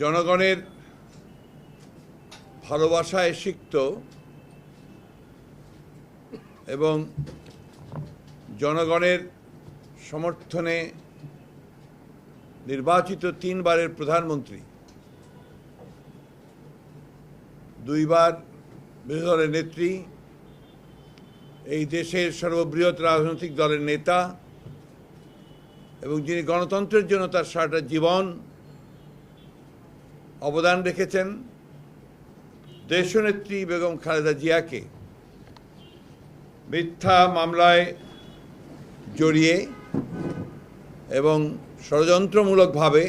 জনগণের ভালোবাসায় সিক্ত এবং জনগণের সমর্থনে নির্বাচিত 3 বারের প্রধানমন্ত্রী, 2 বার বিরোধী দলের নেত্রী, এই দেশের সর্ববৃহৎ রাজনৈতিক দলের নেতা এবং যিনি গণতন্ত্রের জন্য তার সারাটা জীবন অবদান রেখেছেন, দেশনেত্রী বেগম খালেদা জিয়াকে মিথ্যা মামলায় জড়িয়ে এবং ষড়যন্ত্রমূলকভাবে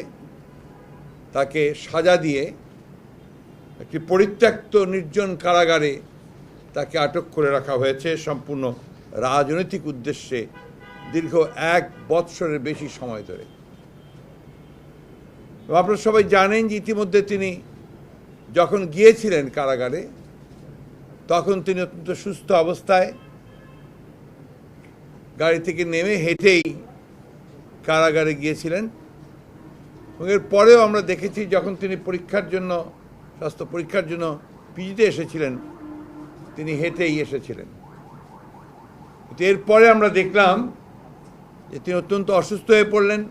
তাকে সাজা দিয়ে একটি পরিত্যক্ত নির্জন কারাগারে তাকে আটক করে রাখা হয়েছে সম্পূর্ণ রাজনৈতিক উদ্দেশ্যে দীর্ঘ 1 বৎসরের বেশি সময় ধরে। আপনারা সবাই জানেন যে ইতিমধ্যে তিনি যখন গিয়েছিলেন কারাগারে তখন তিনি অত্যন্ত সুস্থ অবস্থায় গাড়ি থেকে নেমে হেঁটেই কারাগারে গিয়েছিলেন এবং এর পরেও আমরা দেখেছি যখন তিনি পরীক্ষার জন্য স্বাস্থ্য পরীক্ষার জন্য পিজিতে এসেছিলেন তিনি হেঁটেই এসেছিলেন। এরপরে আমরা দেখলাম যে তিনি অত্যন্ত অসুস্থ হয়ে পড়লেন।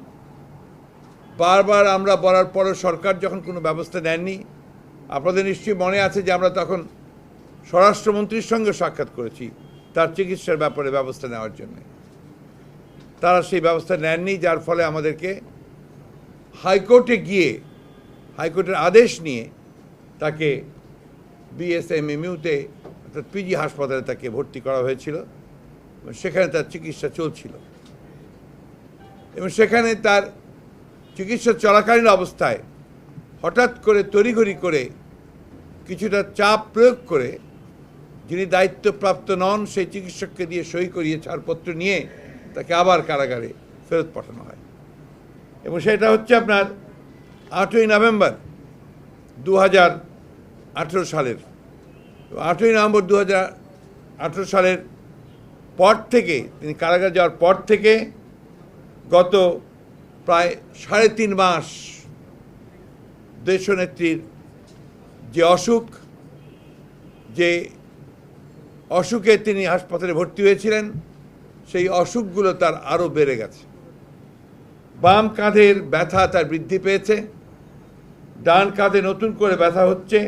বারবার আমরা বলার পরও সরকার যখন কোনো ব্যবস্থা নেননি, আপনাদের নিশ্চয়ই মনে আছে যে আমরা তখন স্বরাষ্ট্রমন্ত্রীর সঙ্গে সাক্ষাৎ করেছি তার চিকিৎসার ব্যাপারে ব্যবস্থা নেওয়ার জন্য। তারা সেই ব্যবস্থা নেননি, যার ফলে আমাদেরকে হাইকোর্টে গিয়ে হাইকোর্টের আদেশ নিয়ে তাকে বিএসএমএমইউতে অর্থাৎ পিজি হাসপাতালে তাকে ভর্তি করা হয়েছিল। সেখানে তার চিকিৎসা চলছিল এবং সেখানে তার চিকিৎসা চলাকালীন অবস্থায় হঠাৎ করে তড়িঘড়ি করে কিছুটা চাপ প্রয়োগ করে যিনি দায়িত্বপ্রাপ্ত নন সেই চিকিৎসককে দিয়ে সই করিয়ে ছাড়পত্র নিয়ে তাকে আবার কারাগারে ফেরত পাঠানো হয় এবং সেটা হচ্ছে আপনার 8ই নভেম্বর 2018 সালের। 8ই নভেম্বর 2018 সালের পর থেকে তিনি কারাগারে যাওয়ার পর থেকে গত প্রায় 3.5 মাস দেশনেত্রীর যে অসুখে তিনি হাসপাতালে ভর্তি হয়েছিলেন সেই অসুখগুলো তার আরও বেড়ে গেছে। বাম কাঁধের ব্যথা তার বৃদ্ধি পেয়েছে, ডান কাঁধে নতুন করে ব্যথা হচ্ছে,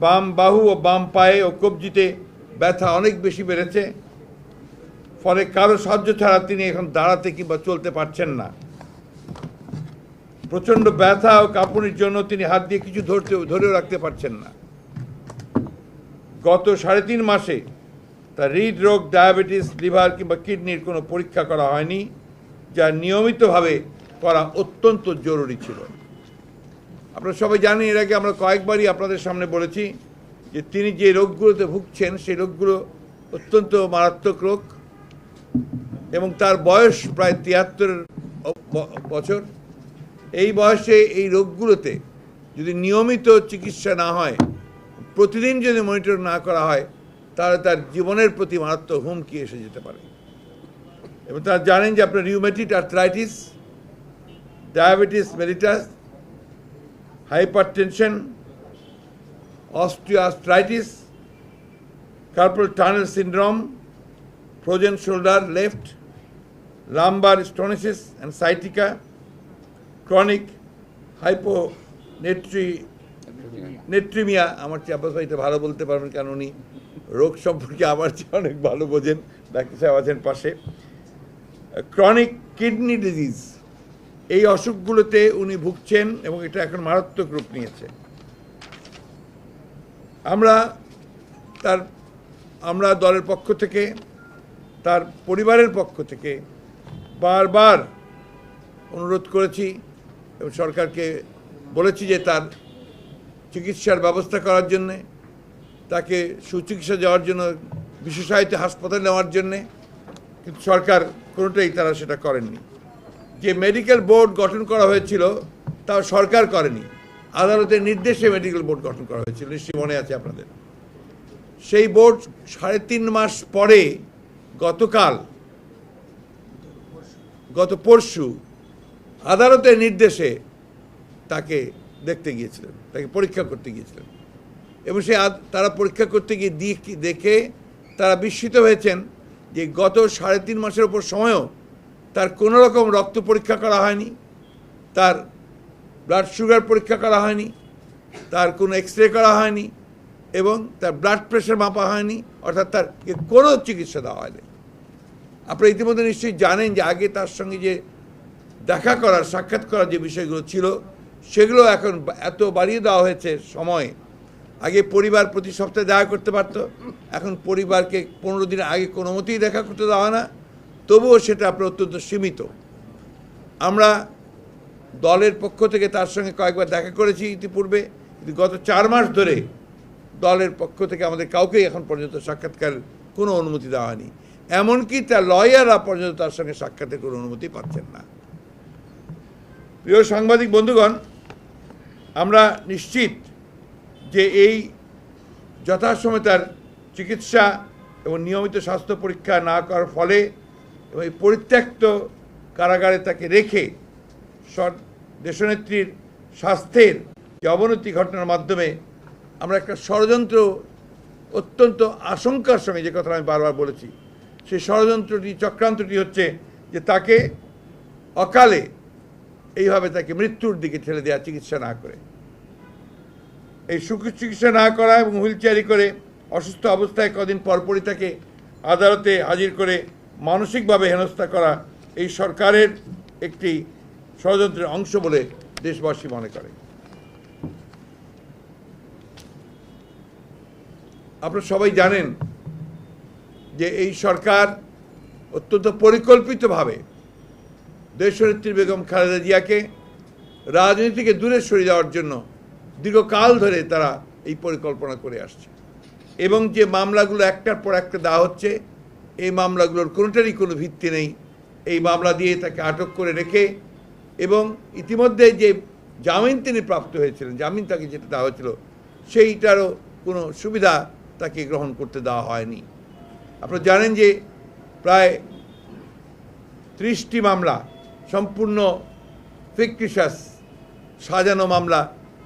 বাম বাহু ও বাম পায়ে ও কবজিতে ব্যথা অনেক বেশি বেড়েছে, ফলে কারো সাহায্য ছাড়া তিনি এখন দাঁড়াতে কিংবা চলতে পারছেন না। প্রচণ্ড ব্যথা ও কাঁপুনির জন্য তিনি হাত দিয়ে কিছু ধরেও রাখতে পারছেন না। গত 3.5 মাসে তার হৃদরোগ, ডায়াবেটিস, লিভার কিংবা কিডনির কোনো পরীক্ষা করা হয়নি, যা নিয়মিতভাবে করা অত্যন্ত জরুরি ছিল। আপনারা সবাই জানেন, এর আগে আমরা কয়েকবারই আপনাদের সামনে বলেছি যে তিনি যে রোগগুলোতে ভুগছেন সেই রোগগুলো অত্যন্ত মারাত্মক রোগ এবং তার বয়স প্রায় 73 বছর। এই বয়সে এই রোগগুলোতে যদি নিয়মিত চিকিৎসা না হয়, প্রতিদিন যদি মনিটর না করা হয়, তাহলে তার জীবনের প্রতি মারাত্মক হুমকি এসে যেতে পারে। এবং তারা জানেন যে আপনার rheumatoid arthritis, diabetes mellitus, hypertension, osteoarthritis, carpal tunnel syndrome, frozen shoulder left, lumbar stenosis and sciatica, chronic hyponatremia, আমার চেয়ে আব্বাস ভাই এটা ভালো বলতে পারবেন কারণ উনি রোগ সম্পর্কে আমার চেয়ে অনেক ভালো বোঝেন, ডাক্তার সাহেব আছেন পাশে, ক্রনিক কিডনি ডিজিজ, এই অসুখগুলোতে উনি ভুগছেন এবং এটা এখন মারাত্মক রূপ নিয়েছে। আমরা দলের পক্ষ থেকে, তার পরিবারের পক্ষ থেকে বারবার অনুরোধ করেছি এবং সরকারকে বলেছি যে তার চিকিৎসার ব্যবস্থা করার জন্যে, তাকে সুচিকিৎসা দেওয়ার জন্য বিশেষায়িত হাসপাতালে নেওয়ার জন্যে, কিন্তু সরকার কোনোটাই তারা সেটা করেননি। যে মেডিকেল বোর্ড গঠন করা হয়েছিল তাও সরকার করেনি, আদালতের নির্দেশে মেডিকেল বোর্ড গঠন করা হয়েছিল, নিশ্চয়ই মনে আছে আপনাদের। সেই বোর্ড 3.5 মাস পরে গত পরশু আদালতের নির্দেশে তাকে দেখতে গিয়েছিলেন, তাকে পরীক্ষা করতে গিয়েছিলেন, এবং তারা পরীক্ষা করতে গিয়ে দেখে তারা বিস্মিত হয়েছেন যে গত 3.5 মাসের ওপর সময়ও তার কোনো রকম রক্ত পরীক্ষা করা হয়নি, তার ব্লাড সুগার পরীক্ষা করা হয়নি, তার কোনো এক্সরে করা হয়নি, এবং তার ব্লাড প্রেশার মাপা হয়নি, অর্থাৎ তার কোনো চিকিৎসা দেওয়া হয়নি। আপনারা ইতিমধ্যে নিশ্চয়ই জানেন যে আগে তার সঙ্গে যে দেখা করার, সাক্ষাৎ করার যে বিষয়গুলো ছিল সেগুলো এখন এত বাড়িয়ে দেওয়া হয়েছে সময়। আগে পরিবার প্রতি সপ্তাহে দেখা করতে পারত, এখন পরিবারকে 15 দিন আগে কোনো মতেই দেখা করতে দেওয়া হয় না, তবুও সেটা আপনার অত্যন্ত সীমিত। আমরা দলের পক্ষ থেকে তার সঙ্গে কয়েকবার দেখা করেছি ইতিপূর্বে, কিন্তু গত 4 মাস ধরে দলের পক্ষ থেকে আমাদের কাউকেই এখন পর্যন্ত সাক্ষাৎকার কোনো অনুমতি দেওয়া হয়নি, এমনকি তার লয়াররা পর্যন্ত তার সঙ্গে সাক্ষাতের কোনো অনুমতি পাচ্ছেন না। প্রিয় সাংবাদিক বন্ধুগণ, আমরা নিশ্চিত যে এই যথাসময়ে তার চিকিৎসা এবং নিয়মিত স্বাস্থ্য পরীক্ষা না করার ফলে এবং এই পরিত্যক্ত কারাগারে তাকে রেখে দেশনেত্রীর স্বাস্থ্যের যে অবনতি ঘটনার মাধ্যমে আমরা একটা ষড়যন্ত্র, অত্যন্ত আশঙ্কার সঙ্গে, যে কথা আমি বারবার বলেছি, সেই ষড়যন্ত্রটি, চক্রান্তটি হচ্ছে যে তাকে অকালে এইভাবে তাকে মৃত্যুর দিকে ঠেলে দেওয়া, চিকিৎসা না করে, এই চিকিৎসা না করা এবং হুইল চেয়ারি করে অসুস্থ অবস্থায় কদিন পরপরই তাকে আদালতে হাজির করে মানসিকভাবে হেনস্থা করা এই সরকারের একটি ষড়যন্ত্রের অংশ বলে দেশবাসী মনে করে। আপনারা সবাই জানেন যে এই সরকার অত্যন্ত পরিকল্পিতভাবে দেশনেত্রী বেগম খালেদা জিয়াকে রাজনীতি থেকে দূরে সরিয়ে দেওয়ার জন্য দীর্ঘকাল ধরে তারা এই পরিকল্পনা করে আসছে, এবং যে মামলাগুলো একটার পর একটা দেওয়া হচ্ছে, এই মামলাগুলোর কোনোটারই কোনো ভিত্তি নেই। এই মামলা দিয়ে তাকে আটক করে রেখে, এবং ইতিমধ্যে যে জামিন তিনি প্রাপ্ত হয়েছিলেন, জামিন তাকে যেটা দেওয়া হয়েছিল, সেইটারও কোনো সুবিধা তাকে গ্রহণ করতে দেওয়া হয়নি। আপনারা জানেন যে প্রায় 30টি মামলা সম্পূর্ণ ফিকটিশাস, সাজানো মামলা,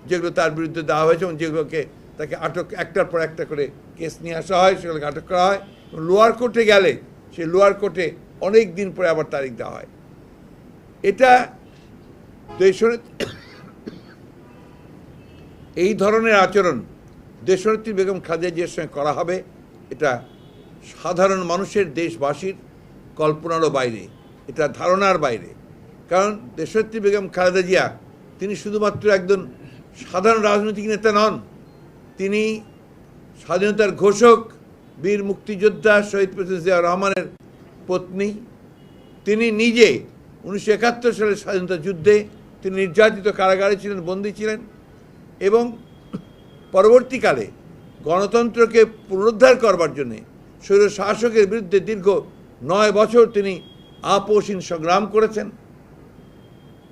যেগুলো তার বিরুদ্ধে দেওয়া হয়েছে এবং যেগুলোকে তাকে আটক, একটার পর একটা করে কেস নিয়ে আসা হয়, সেগুলোকে আটক করা হয়। লোয়ার কোর্টে গেলে সেই লোয়ার কোর্টে অনেক দিন পরে আবার তারিখ দেওয়া হয়। এটা এই ধরনের আচরণ দেশনেত্রী বেগম খালেদা জিয়ার সঙ্গে করা হবে, এটা সাধারণ মানুষের, দেশবাসীর কল্পনারও বাইরে, এটা ধারণার বাইরে। কারণ দেশনেত্রী বেগম খালেদা জিয়া তিনি শুধুমাত্র একজন সাধারণ রাজনৈতিক নেতা নন, তিনি স্বাধীনতার ঘোষক, বীর মুক্তিযোদ্ধা শহীদ প্রেসিডেন্ট জিয়াউর রহমানের পত্নী। তিনি নিজে 1971 সালের স্বাধীনতা যুদ্ধে তিনি নির্যাতিত কারাগারে ছিলেন, বন্দী ছিলেন, এবং পরবর্তীকালে গণতন্ত্রকে পুনরুদ্ধার করবার জন্যে স্বৈর শাসকের বিরুদ্ধে দীর্ঘ 9 বছর তিনি আপোষহীন সংগ্রাম করেছেন।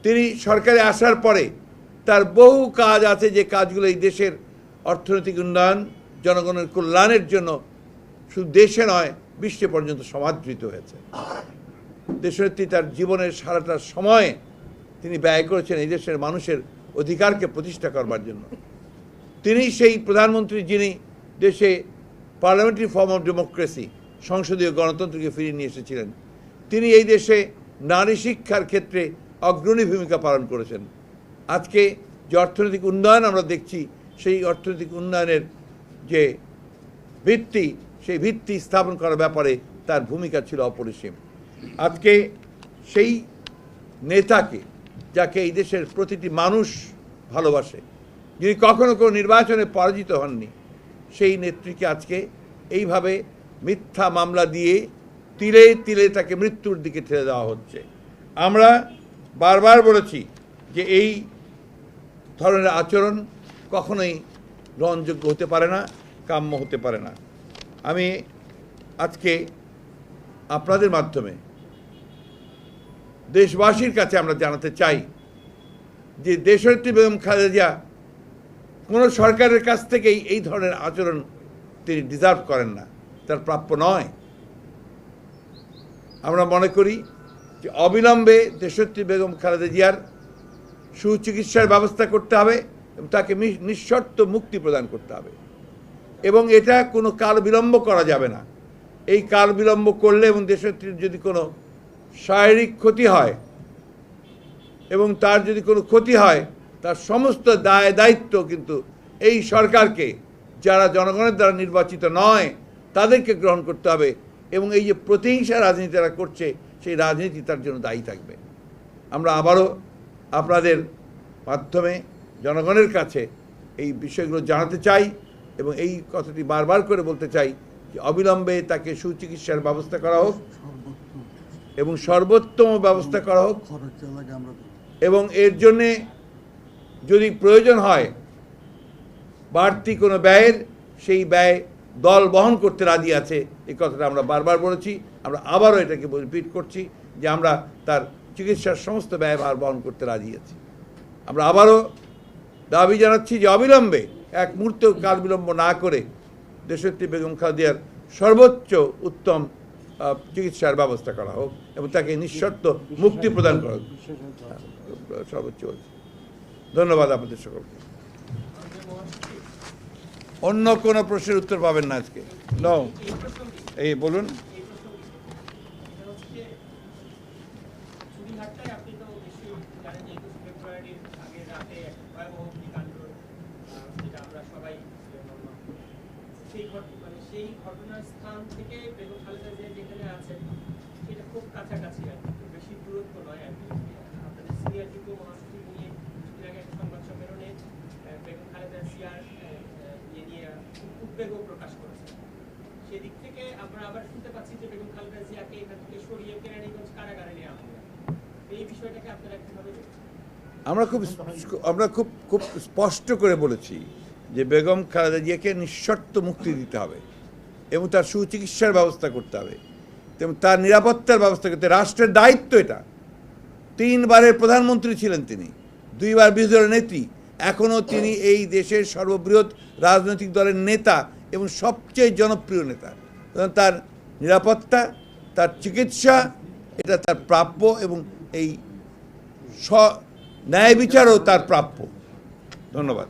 তিনি সরকারে আসার পরে তার বহু কাজ আছে, যে কাজগুলো এই দেশের অর্থনৈতিক উন্নয়ন, জনগণের কল্যাণের জন্য শুধু দেশে নয়, বিশ্বে পর্যন্ত সমাদৃত হয়েছে। দেশনেত্রী তার জীবনের সারাটা সময় তিনি ব্যয় করেছেন এই দেশের মানুষের অধিকারকে প্রতিষ্ঠা করবার জন্য। তিনি সেই প্রধানমন্ত্রী যিনি দেশে পার্লামেন্টারি ফর্ম অফ ডেমোক্রেসি, সংসদীয় গণতন্ত্রকে ফিরিয়ে নিয়ে এসেছিলেন। তিনি এই দেশে নারী শিক্ষার ক্ষেত্রে অগ্রণী ভূমিকা পালন করেছেন। আজকে যে অর্থনৈতিক উন্নয়ন আমরা দেখছি, সেই অর্থনৈতিক উন্নয়নের যে ভিত্তি, সেই ভিত্তি স্থাপন করার ব্যাপারে তার ভূমিকা ছিল অপরিসীম। আজকে সেই নেতাকে, যাকে এই দেশের প্রতিটি মানুষ ভালোবাসে, যিনি কখনো কোনো নির্বাচনে পরাজিত হননি, সেই নেত্রীকে আজকে এইভাবে মিথ্যা মামলা দিয়ে তিলে তিলে তাকে মৃত্যুর দিকে ঠেলে দেওয়া হচ্ছে। আমরা বারবার বলেছি যে এই ধরনের আচরণ কখনোই গ্রহণযোগ্য হতে পারে না, কাম্য হতে পারে না। আমি আজকে আপনাদের মাধ্যমে দেশবাসীর কাছে আমরা জানাতে চাই যে দেশনেত্রী বেগম খালেদা জিয়া কোনো সরকারের কাছ থেকেই এই ধরনের আচরণ তিনি ডিজার্ভ করেন না, তার প্রাপ্য নয়। আমরা মনে করি যে অবিলম্বে দেশনেত্রী বেগম খালেদা জিয়ার সুচিকিৎসার ব্যবস্থা করতে হবে এবং তাকে নিঃশর্ত মুক্তি প্রদান করতে হবে এবং এটা কোনো কাল বিলম্ব করা যাবে না। এই কাল বিলম্ব করলে এবং দেশের যদি কোনো শারীরিক ক্ষতি হয় এবং তার যদি কোনো ক্ষতি হয় তার সমস্ত দায়িত্ব কিন্তু এই সরকারকে, যারা জনগণের দ্বারা নির্বাচিত নয় তাদেরকে গ্রহণ করতে হবে এবং এই যে প্রতিহিংসা রাজনীতি তারা করছে সেই রাজনীতি তার জন্য দায়ী থাকবে। আমরা আবারও আপনাদের মাধ্যমে জনগণের কাছে এই বিষয়গুলো জানাতে চাই এবং এই কথাটি বারবার করে বলতে চাই যে অবিলম্বে তাকে সুচিকিৎসার ব্যবস্থা করা হোক এবং সর্বোত্তম ব্যবস্থা করা হোক এবং এর জন্যে যদি প্রয়োজন হয় বাড়তি কোনো ব্যয়ের, সেই ব্যয় দল বহন করতে রাজি আছে। এই কথাটা আমরা বারবার বলেছি, আমরা আবারও এটাকে রিপিট করছি যে আমরা তার চিকিৎসার সমস্ত ব্যয়ভার বহন করতে রাজি আছি। আমরা আবারও দাবি জানাচ্ছি যে অবিলম্বে, এক মুহূর্ত কাল বিলম্ব না করে দেশনেত্রী বেগম খালেদা সর্বোচ্চ উত্তম চিকিৎসার ব্যবস্থা করা হোক এবং তাকে নিঃশর্ত মুক্তি প্রদান করা হোক। সর্বোচ্চ। ধন্যবাদ আপনাদের সকলকে। অন্য কোনো প্রশ্নের উত্তর পাবেন না আজকে। নো, এই বলুন। সেই ঘটনার স্থান থেকে বেগম খালেদা জিয়া যেখানে আছেন সেটা খুব কাছাকাছি, আর খুব বেশি দূরত্ব নয়। আর কি আপনাদের সিনিয়র যুগ্ম মহাসচিব নিয়ে কিছুদিন আগে একটা সংবাদ সম্মেলনে বেগম খালেদা জিয়ার নিয়ে উদ্বেগও প্রকাশ করেছে। সেদিক থেকে আমরা আবার শুনতে পাচ্ছি যে বেগম খালেদা জিয়াকে এখান থেকে সরিয়ে কেরানীগঞ্জ কারাগারে নেওয়া হবে। এই বিষয়টাকে আপনারা কিভাবে দেখছেন? আমরা খুব স্পষ্ট করে বলেছি যে বেগম খালেদা জিয়াকে নিঃশর্ত মুক্তি দিতে হবে এবং তার সুচিকিৎসার ব্যবস্থা করতে হবে এবং তার নিরাপত্তার ব্যবস্থা করতে। রাষ্ট্রের দায়িত্ব এটা। 3 বারের প্রধানমন্ত্রী ছিলেন তিনি, 2 বার বিরোধী দলের নেত্রী, এখনও তিনি এই দেশের সর্ববৃহৎ রাজনৈতিক দলের নেতা এবং সবচেয়ে জনপ্রিয় নেতা। তার নিরাপত্তা, তার চিকিৎসা, এটা তার প্রাপ্য এবং এই ন্যায় বিচারও তার প্রাপ্য। ধন্যবাদ।